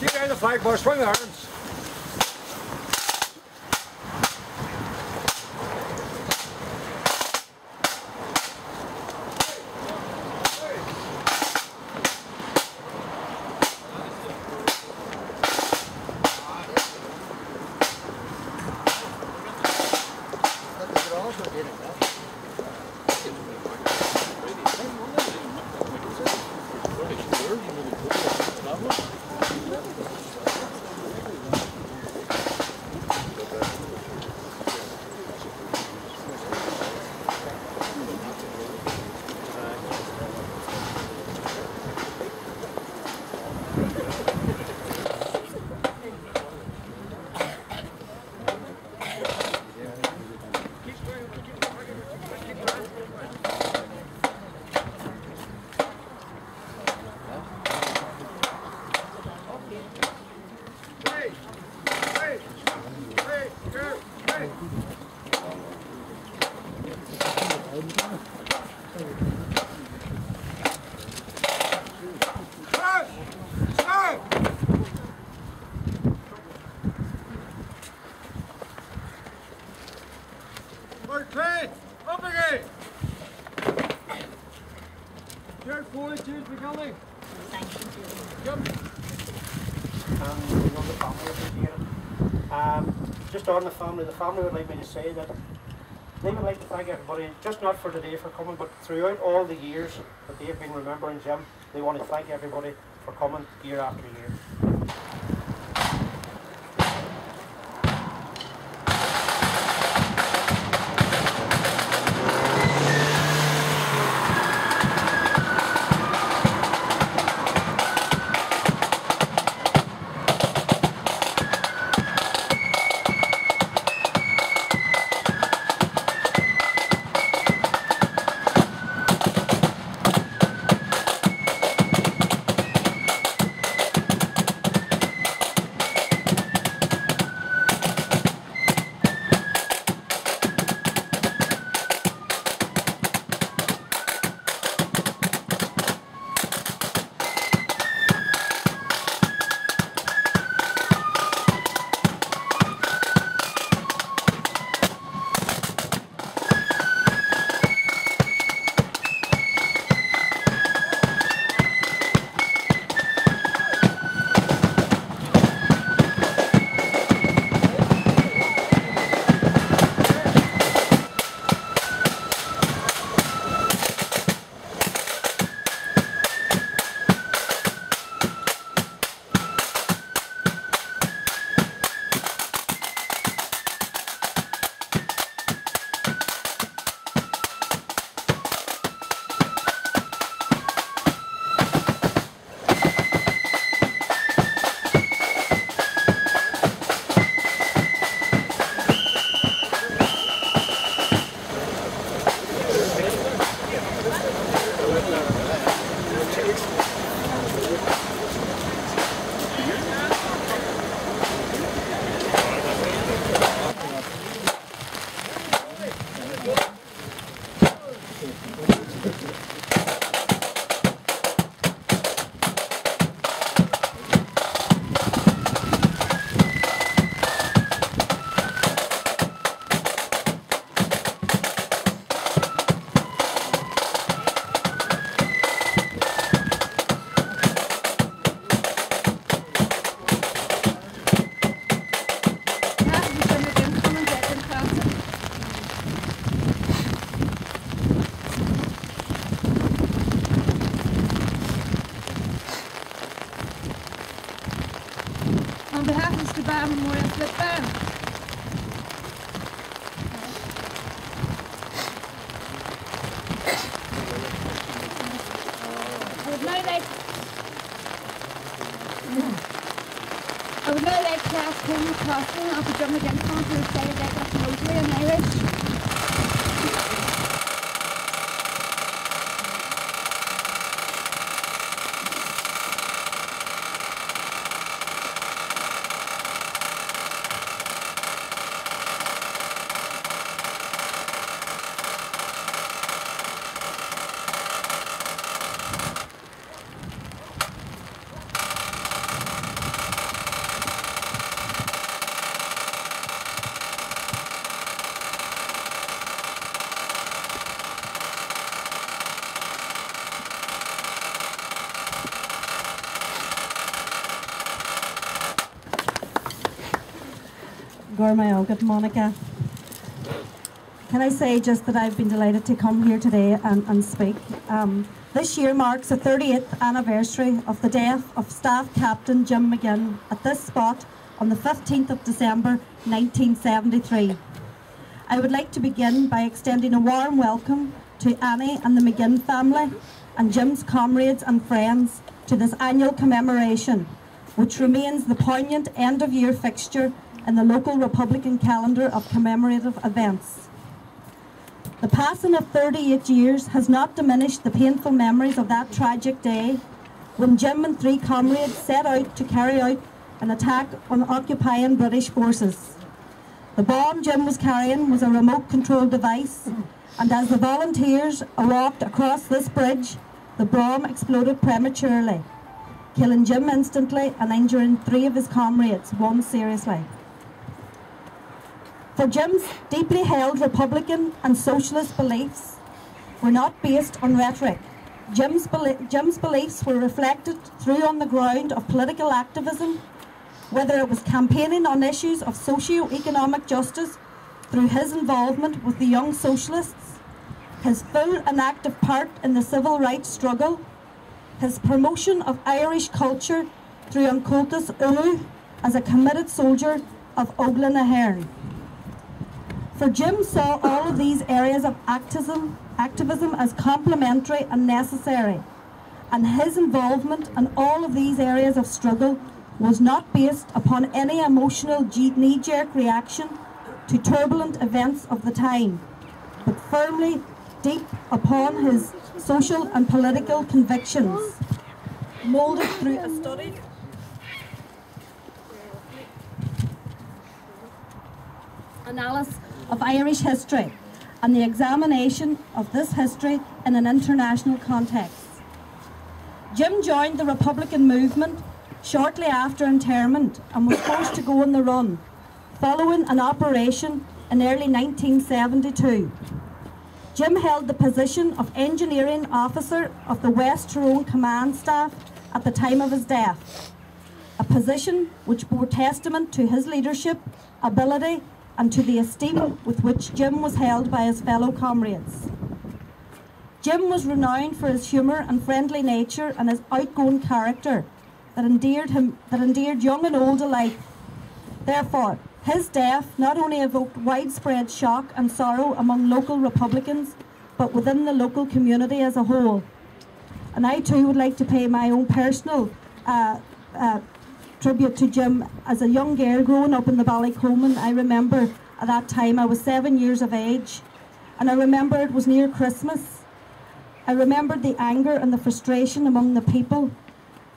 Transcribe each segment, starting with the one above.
Keep down the flag, boys. Swing the arms. Up again! Third forward, choose becoming. Jump. Just on the family would like me to say that they would like to thank everybody, just not for today for coming, but throughout all the years that they have been remembering Jim. They want to thank everybody for coming year after year. Crossing of the Jim McGinn concert say that that's mostly in Irish. Good Monica. Can I say just that I've been delighted to come here today and speak. This year marks the 30th anniversary of the death of Staff Captain Jim McGinn at this spot on the 15th of December 1973. I would like to begin by extending a warm welcome to Annie and the McGinn family and Jim's comrades and friends to this annual commemoration, which remains the poignant end-of-year fixture in the local Republican calendar of commemorative events. The passing of 38 years has not diminished the painful memories of that tragic day when Jim and 3 comrades set out to carry out an attack on occupying British forces. The bomb Jim was carrying was a remote-controlled device, and as the volunteers walked across this bridge, the bomb exploded prematurely, killing Jim instantly and injuring 3 of his comrades, 1 seriously. For Jim's deeply held Republican and socialist beliefs were not based on rhetoric. Jim's beliefs were reflected through on the ground of political activism, whether it was campaigning on issues of socio-economic justice through his involvement with the Young Socialists, his full and active part in the civil rights struggle, his promotion of Irish culture through An Comhaltas Ullú as a committed soldier of Óglaigh na hÉireann. For Jim saw all of these areas of activism as complementary and necessary, and his involvement in all of these areas of struggle was not based upon any emotional knee-jerk reaction to turbulent events of the time, but firmly deep upon his social and political convictions, moulded through a study analysis of Irish history and the examination of this history in an international context. Jim joined the Republican movement shortly after internment and was forced to go on the run, following an operation in early 1972. Jim held the position of Engineering Officer of the West Tyrone Command Staff at the time of his death, a position which bore testament to his leadership, ability, and to the esteem with which Jim was held by his fellow comrades. Jim was renowned for his humour and friendly nature and his outgoing character that endeared young and old alike. Therefore, his death not only evoked widespread shock and sorrow among local Republicans, but within the local community as a whole. And I too would like to pay my own personal tribute to Jim. As a young girl growing up in the Ballycoman, I remember at that time I was 7 years of age, and I remember it was near Christmas. I remembered the anger and the frustration among the people,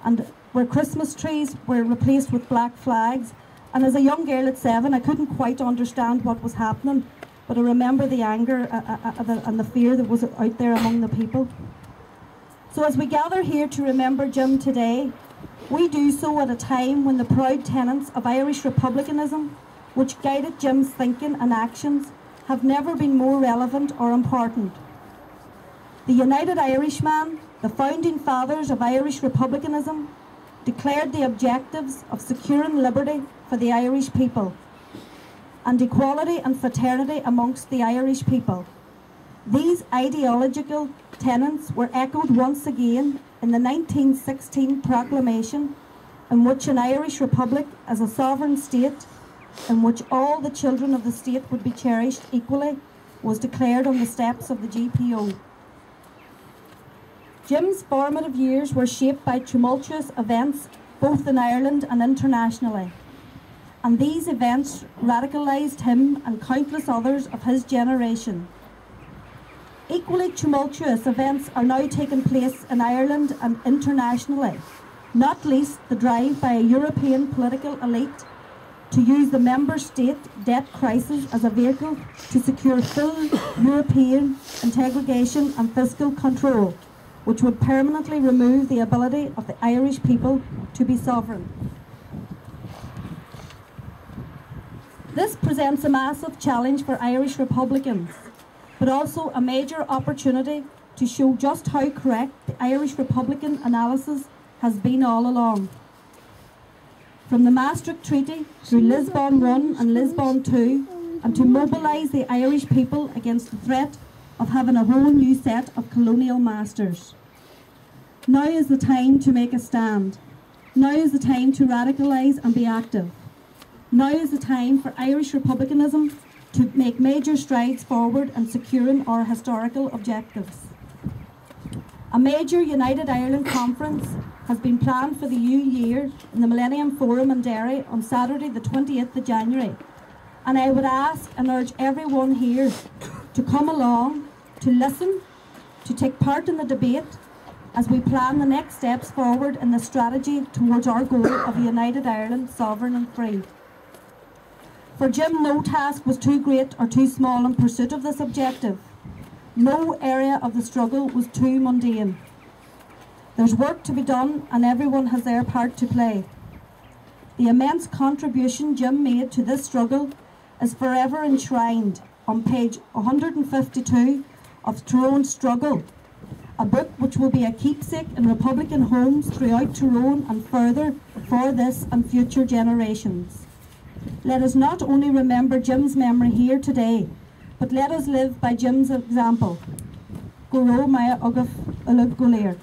and where Christmas trees were replaced with black flags. And as a young girl at 7, I couldn't quite understand what was happening, but I remember the anger and the fear that was out there among the people. So as we gather here to remember Jim today, we do so at a time when the proud tenets of Irish republicanism, which guided Jim's thinking and actions, have never been more relevant or important. The United Irishman, the founding fathers of Irish republicanism, declared the objectives of securing liberty for the Irish people and equality and fraternity amongst the Irish people. These ideological tenets were echoed once again in the 1916 proclamation, in which an Irish republic as a sovereign state, in which all the children of the state would be cherished equally, was declared on the steps of the GPO. Jim's formative years were shaped by tumultuous events both in Ireland and internationally. and these events radicalised him and countless others of his generation. Equally tumultuous events are now taking place in Ireland and internationally, not least the drive by a European political elite to use the member state debt crisis as a vehicle to secure full European integration and fiscal control, which would permanently remove the ability of the Irish people to be sovereign. This presents a massive challenge for Irish Republicans, but also a major opportunity to show just how correct the Irish Republican analysis has been all along. From the Maastricht Treaty through Lisbon I and Lisbon II, and to mobilise the Irish people against the threat of having a whole new set of colonial masters. Now is the time to make a stand. Now is the time to radicalise and be active. Now is the time for Irish republicanism to make major strides forward in securing our historical objectives. A major United Ireland conference has been planned for the new year in the Millennium Forum in Derry on Saturday the 28th of January. And I would ask and urge everyone here to come along, to listen, to take part in the debate as we plan the next steps forward in the strategy towards our goal of a United Ireland, sovereign and free. For Jim, no task was too great or too small in pursuit of this objective. No area of the struggle was too mundane. There's work to be done and everyone has their part to play. The immense contribution Jim made to this struggle is forever enshrined on page 152 of Tyrone's Struggle, a book which will be a keepsake in Republican homes throughout Tyrone and further for this and future generations. Let us not only remember Jim's memory here today, but let us live by Jim's example. Go raibh maya agah ullab go léir.